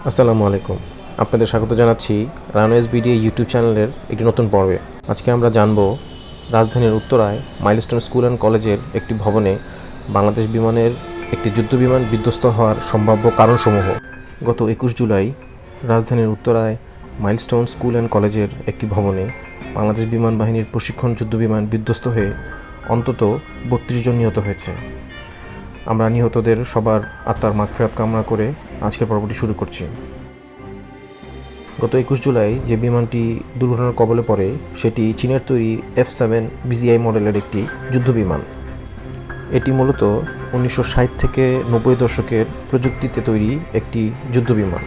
আসসালামু আলাইকুম। আপনাদের স্বাগত জানাচ্ছি রানওয়েজ বিডি ইউটিউব চ্যানেলের একটি নতুন পর্বে। আজকে আমরা জানব রাজধানীর উত্তরায় মাইলস্টোন স্কুল অ্যান্ড কলেজের একটি ভবনে বাংলাদেশ বিমানের একটি যুদ্ধবিমান বিধ্বস্ত হওয়ার সম্ভাব্য কারণসমূহ। গত 21 জুলাই রাজধানীর উত্তরায় মাইলস্টোন স্কুল অ্যান্ড কলেজের একটি ভবনে বাংলাদেশ বিমান বাহিনীর প্রশিক্ষণ যুদ্ধবিমান বিধ্বস্ত হয়ে অন্তত 32 জন নিহত হয়েছে। আমরা নিহতদের সবার আত্মার মাগফিরাত কামনা করে আজকের পর্বটি শুরু করছি। গত 21 জুলাই যে বিমানটি দুর্ঘটনার কবলে পড়ে সেটি চীনের তৈরি F7 BGI মডেলের একটি যুদ্ধবিমান। এটি মূলত 1960 থেকে 90 দশকের প্রযুক্তিতে তৈরি একটি যুদ্ধবিমান।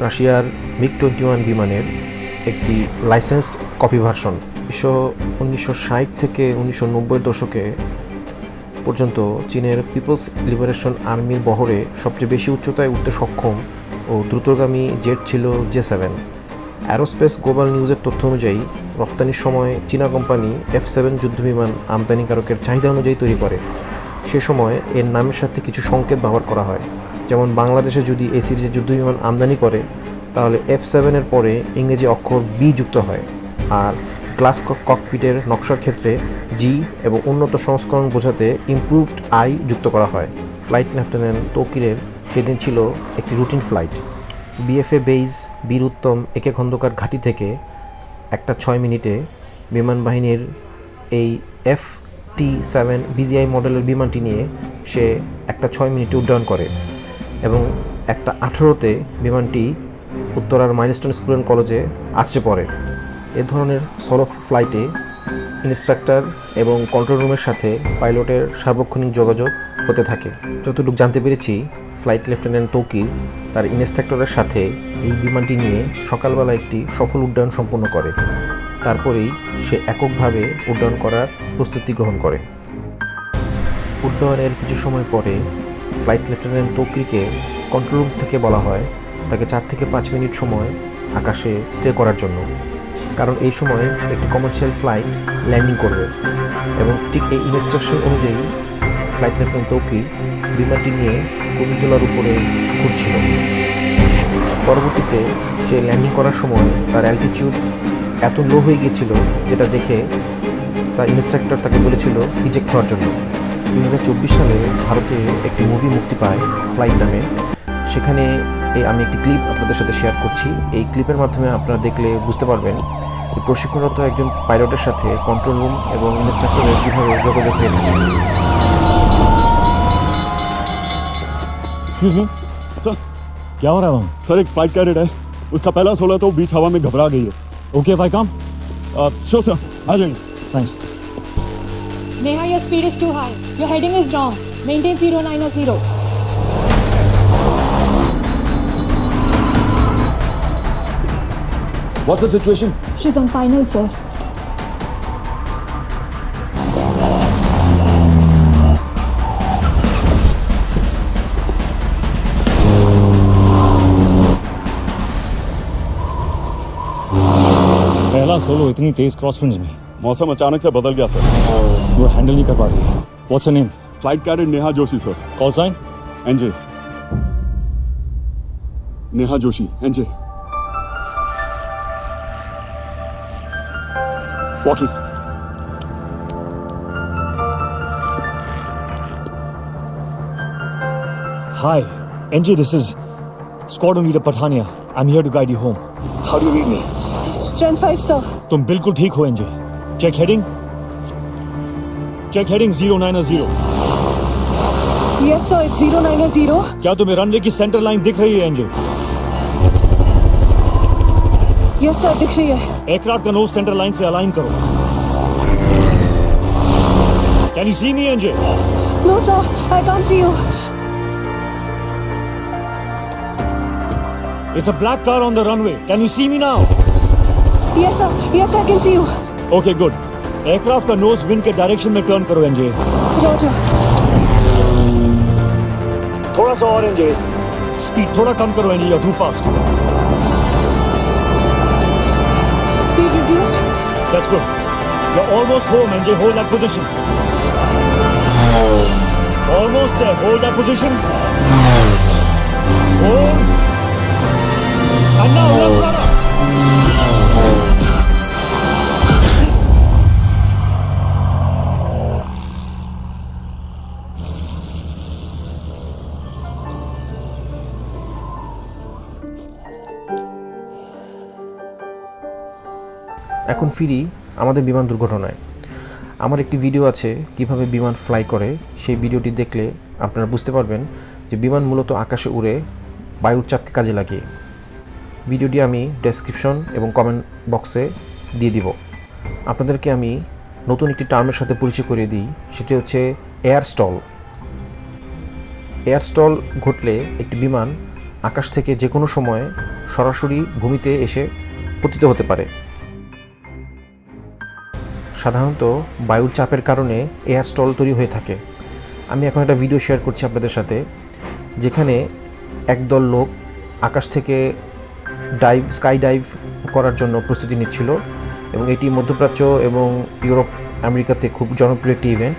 রাশিয়ার MiG-21 বিমানের একটি লাইসেন্সড কপি ভার্সন। 1960 থেকে 1990 দশকে পর্যন্ত চীনের পিপলস লিবারেশন আর্মির বহরে সবচেয়ে বেশি উচ্চতায় উঠতে সক্ষম ও দ্রুতগামী জেট ছিল J7। অ্যারোস্পেস গ্লোবাল নিউজের তথ্য অনুযায়ী রফতানির সময় চীনা কোম্পানি F7 যুদ্ধবিমান আমদানিকারকের চাহিদা অনুযায়ী তৈরি করে। সে সময় এর নামের সাথে কিছু সংকেত ব্যবহার করা হয়, যেমন বাংলাদেশে যদি এই সিরিজের যুদ্ধবিমান আমদানি করে তাহলে F7 এর পরে ইংরেজি অক্ষর B যুক্ত হয়, আর গ্লাস ককপিটের নকশার ক্ষেত্রে G এবং উন্নত সংস্করণ বোঝাতে ইমপ্রুভড I যুক্ত করা হয়। ফ্লাইট লেফটেন্যান্ট তৌকিরের সেদিন ছিল একটি রুটিন ফ্লাইট। BFA বেইজ বীর উত্তম একে খন্দকার ঘাঁটি থেকে 1টা 6 মিনিটে বিমান বাহিনীর এই FT7 BGI মডেলের বিমানটি নিয়ে সে 1টা 6 মিনিটে উড্ডয়ন করে এবং 1টা 18তে বিমানটি উত্তরার মাইলস্টোন স্কুল অ্যান্ড কলেজে আছড়ে পড়ে। এ ধরনের সলো ফ্লাইটে ইনস্ট্রাক্টর এবং কন্ট্রোল রুমের সাথে পাইলটের সার্বক্ষণিক যোগাযোগ হতে থাকে। যতটুকু জানতে পেরেছি, ফ্লাইট লেফটেন্যান্ট তৌকির তার ইনস্ট্রাক্টরের সাথে এই বিমানটি নিয়ে সকালবেলা একটি সফল উড্ডয়ন সম্পন্ন করে। তারপরেই সে এককভাবে উড্ডয়ন করার প্রস্তুতি গ্রহণ করে। উড্ডয়নের কিছু সময় পরে ফ্লাইট লেফটেন্যান্ট তৌকিরকে কন্ট্রোল রুম থেকে বলা হয় তাকে 4 থেকে 5 মিনিট সময় আকাশে স্টে করার জন্য, কারণ এই সময়ে একটি কমার্শিয়াল ফ্লাইট ল্যান্ডিং করবে। এবং ঠিক এই ইনস্ট্রাকশন অনুযায়ী ফ্লাইট লেফটেন্যান্ট তৌকির বিমানটি নিয়ে কুমিটোলার উপরে ঘুরছিল। পরবর্তীতে সে ল্যান্ডিং করার সময় তার অ্যালটিটিউড এত লো হয়ে গিয়েছিল, যেটা দেখে তার ইনস্ট্রাক্টর তাকে বলেছিল ইজেক্ট হওয়ার জন্য। 2024 সালে ভারতে একটি মুভি মুক্তি পায় ফ্লাইট নামে। সেখানে আমি একটি ক্লিপ আপনাদের সাথে শেয়ার করছি। এই ক্লিপের মাধ্যমে আপনারা দেখলে বুঝতে পারবেন যে প্রশিক্ষণরত একজন পাইলটের সাথে কন্ট্রোল রুম এবং ইনস্ট্রাক্টরের কীভাবে যোগাযোগ হয়ে থাকে। एक्सक्यूज मी सर, क्या हो रहा है वहाँ? सर एक फ्लाइट कैरियर है, उसका पहला सोला तो बीच हवा में घबरा गई है। ओके भाई कम श्योर सर, आ जाएंगे। Thanks. Neha, your speed is too high. Your heading is wrong. Maintain 0900. What's the situation? She's on final, sir. पहला सोलो इतनी तेज क्रॉस विंड्स में मौसम अचानक से बदल गया सर, वो हैंडल नहीं कर पा रही है। What's her name? Flight carrier Neha Joshi sir. Call sign? NJ। Neha Joshi NJ। Walkie। Hi, NJ, this is Squadron Leader Pathania. I'm here to guide you home. How do you read me? Strength 5, sir. तुम बिल्कुल ठीक हो NJ. Check heading 090। Yes, sir. It's 090. क्या तुम्हें runway की centre line दिख रही है एनजे? Yes, sir. दिख रही है। एयरक्राफ्ट का नोज सेंटर लाइन से अलाइन करो। Can you see me NJ? No, sir. I can't see you. It's a black car on the runway. Can you see me now? Yes, sir. Yes, I can see you. Okay, good. Aircraft का knows wind के direction में turn करो NJ. Roger. थोड़ा सा और NJ. Speed थोड़ा कम करो NJ, you're too fast. Speed reduced. That's good. You're almost home NJ, hold that position. Almost there, hold that position. Hold. এখন ফিরি আমাদের বিমান দুর্ঘটনায়। আমার একটি ভিডিও আছে কিভাবে বিমান ফ্লাই করে। সেই ভিডিওটি দেখলে আপনারা বুঝতে পারবেন যে বিমান মূলত আকাশে উড়ে বায়ুর চাপকে কাজে লাগিয়ে। ভিডিওটি আমি ডেসক্রিপশন এবং কমেন্ট বক্সে দিয়ে দিব। আপনাদেরকে আমি নতুন একটি টার্মের সাথে পরিচয় করিয়ে দিই, সেটি হচ্ছে এয়ার স্টল। এয়ার স্টল ঘটলে একটি বিমান আকাশ থেকে যে কোনো সময় সরাসরি ভূমিতে এসে পতিত হতে পারে। সাধারণত বায়ুর চাপের কারণে এয়ার স্টল তৈরি হয়ে থাকে। আমি এখন একটা ভিডিও শেয়ার করছি আপনাদের সাথে, যেখানে একদল লোক আকাশ থেকে স্কাই ডাইভ করার জন্য প্রস্তুতি নিচ্ছিল, এবং এটি মধ্যপ্রাচ্য এবং ইউরোপ আমেরিকাতে খুব জনপ্রিয় একটি ইভেন্ট।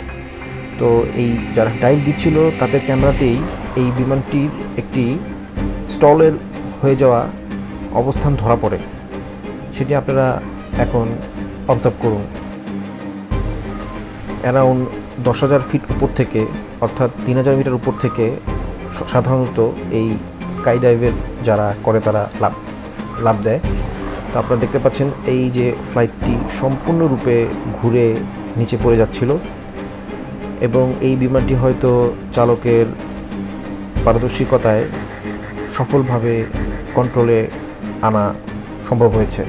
তো এই যারা ডাইভ দিচ্ছিল তাদের ক্যামেরাতেই এই বিমানটির একটি স্টলের হয়ে যাওয়া অবস্থান ধরা পড়ে। সেটি আপনারা এখন অবজার্ভ করুন। অ্যারাউন্ড 10,000 ফিট উপর থেকে, অর্থাৎ 3,000 মিটার উপর থেকে সাধারণত এই স্কাই ডাইভের যারা করে তারা লাভ দেয়। তো আপনারা দেখতে পাচ্ছেন এই যে ফ্লাইটটি সম্পূর্ণরূপে ঘুরে নিচে পড়ে যাচ্ছিল, এবং এই বিমানটি হয়তো চালকের পারদর্শিকতায় সফলভাবে কন্ট্রোলে আনা সম্ভব হয়েছে।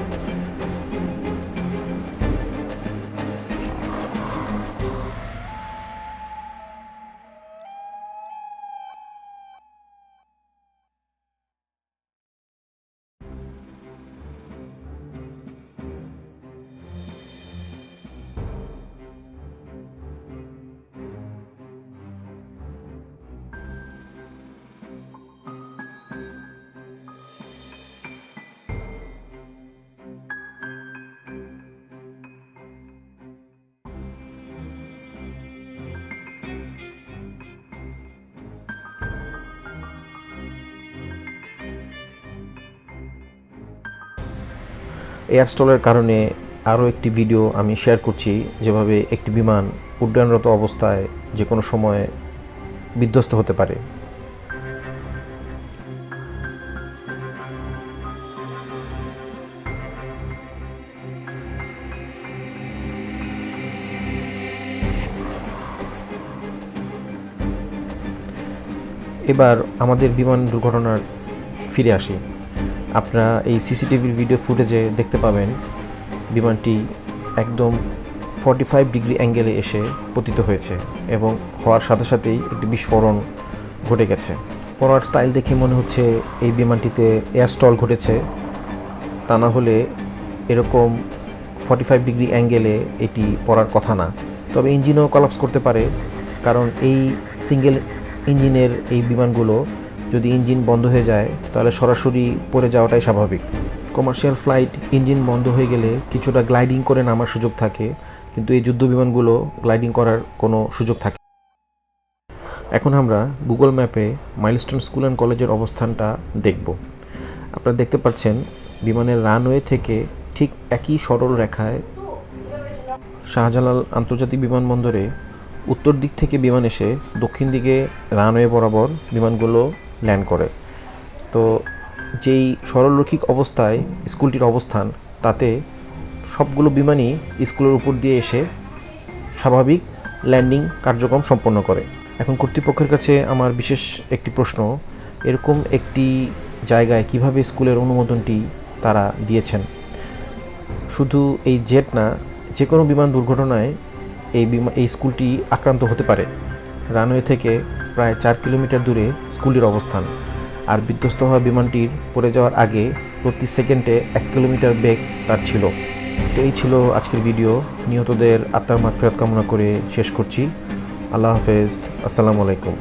এয়ার স্টলের কারণে আরও একটি ভিডিও আমি শেয়ার করছি, যেভাবে একটি বিমান উড্ডয়নরত অবস্থায় যে কোনো সময় বিধ্বস্ত হতে পারে। এবার আমাদের বিমান দুর্ঘটনার ফিরে আসি। আপনারা এই সিসিটিভির ভিডিও ফুটেজে দেখতে পাবেন বিমানটি একদম 45 ডিগ্রি অ্যাঙ্গেলে এসে পতিত হয়েছে, এবং হওয়ার সাথে সাথেই একটি বিস্ফোরণ ঘটে গেছে। পড়ার স্টাইল দেখে মনে হচ্ছে এই বিমানটিতে এয়ার স্টল ঘটেছে, তা না হলে এরকম 45 ডিগ্রি অ্যাঙ্গেলে এটি পড়ার কথা না। তবে ইঞ্জিনও কলাপস করতে পারে, কারণ এই সিঙ্গেল ইঞ্জিনের এই বিমানগুলো যদি ইঞ্জিন বন্ধ হয়ে যায় তাহলে সরাসরি পড়ে যাওয়াটাই স্বাভাবিক। কমার্শিয়াল ফ্লাইট ইঞ্জিন বন্ধ হয়ে গেলে কিছুটা গ্লাইডিং করে নামার সুযোগ থাকে, কিন্তু এই যুদ্ধ বিমানগুলো গ্লাইডিং করার কোনো সুযোগ থাকে। এখন আমরা গুগল ম্যাপে মাইলস্টোন স্কুল অ্যান্ড কলেজের অবস্থানটা দেখব। আপনারা দেখতে পাচ্ছেন বিমানের রানওয়ে থেকে ঠিক একই সরল রেখায় শাহজালাল আন্তর্জাতিক বিমানবন্দরে উত্তর দিক থেকে বিমান এসে দক্ষিণ দিকে রানওয়ে বরাবর বিমানগুলো ল্যান্ড করে। তো যেই সরলরৈখিক অবস্থায় স্কুলটির অবস্থান, তাতে সবগুলো বিমানই স্কুলের উপর দিয়ে এসে স্বাভাবিক ল্যান্ডিং কার্যক্রম সম্পন্ন করে। এখন কর্তৃপক্ষের কাছে আমার বিশেষ একটি প্রশ্ন, এরকম একটি জায়গায় কিভাবে স্কুলের অনুমোদনটি তারা দিয়েছেন? শুধু এই জেট না, যে কোনো বিমান দুর্ঘটনায় এই স্কুলটি আক্রান্ত হতে পারে। রানওয়ে থেকে প্রায় 4 কিলোমিটার দূরে স্কুলটির অবস্থান, আর বিধ্বস্ত হওয়া বিমানটির পড়ে যাওয়ার আগে প্রতি সেকেন্ডে 1 কিলোমিটার বেগ তার ছিল। তো এই ছিল আজকের ভিডিও। নিহতদের আত্মার মাগফিরাত কামনা করে শেষ করছি। আল্লাহ হাফেজ, আসসালামু আলাইকুম।